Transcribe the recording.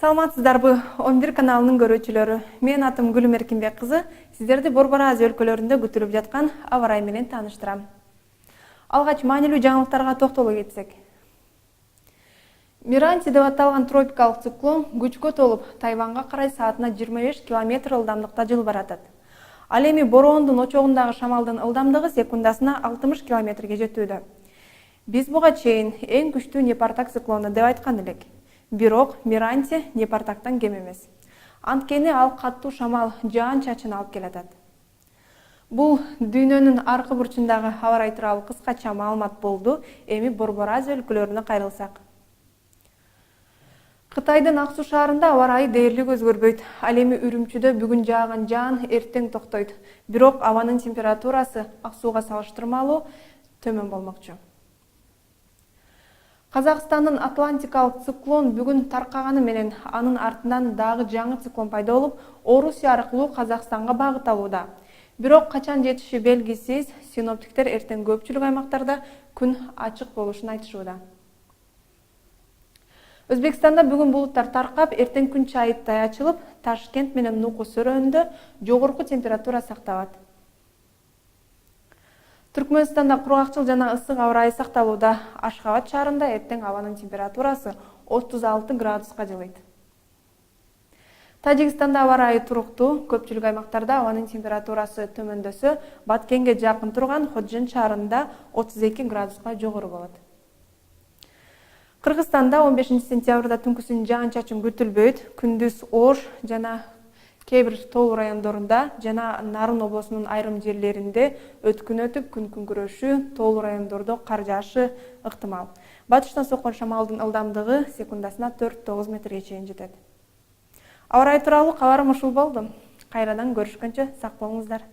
Саламатсыздарбы, 11 каналынын көрүүчүлөрү. Мен атым Гүлүм Эркинбек кызы. Сиздерди Борбор Азия өлкөлөрүндө күтүлүп жаткан аба ырайы менен тааныштырам. Алгач маанилүү жаңылыктарга токтоло кетсек. Миранти деп аталган тропикалык циклон күчкө толуп, Тайванга карай саатына 25 км ылдамдыкта жылып баратат. Ал эми бороондун очогундагы шамалдын ылдамдыгы секундасына 60 км жетүүдө. Биз буга чейин эң күчтүү Непартак циклону деп айткан элек. Бирок Миранти Непартактан кем эмес. Анткени ал каттуу шамал жаан-чачын алып келатат. Бул дүйнөнүн аркы бурчундагы аба ырайы тууралуу кыскача маалымат болду. Эми Борбор Азия өлкөлөрүнө кайрылсак. Кытайдын Ак Суу шаарында аба ырайы дээрлик өзгөрбөйт. Ал эми Үрүмчүдө бүгүн жааган жаан эртең токтойт. Бирок абанын температурасы Ак Сууга салыштырмалуу төмөн болмокчу. Казакстандын Атлантикалык циклон бүгүн таркаганы менен анын артынан дагы жаңы циклон пайда болуп, Орусия аркылуу Казакстанга багыт алууда. Бирок качан жетиши белгисиз, синоптиктер эртең көпчүлүк аймактарда күн ачык болушун айтышууда. Өзбекстанда бүгүн булуттар таркап, эртең күн чайыттай ачылып, Ташкент менен Нуку сөрөөнүндө жогорку температура сакталат. Түркмөнстанда кургакчыл жана ысык аба ырайы сакталууда. Ашхабад шаарында эртең абанын температурасы 36 градуска жылыйт. Тажикстанда аба ырайы туруктуу, көпчүлүк аймактарда абанын температурасы төмөндөсө, Баткенге жакын турган Ходжент шаарында 32 градуска жогору болот. Кыргызстанда 15 сентябрда түнкүсүн жаан-чачын күтүлбөйт. Күндүз Ош жана кээ бир тоолуу райондорунда жана Нарын облусунун айрым жерлеринде өткүн өтүп, күн күңкүрөшү, тоолуу райондордо кар жаашы ыктымал. Батыштан соккон шамалдын ылдамдыгы секундасына 4-9 метрге чейин жетет. Аба ырайы тууралуу кабарым ушул болду. Кайрадан көрүшкөнчө сак болуңуздар.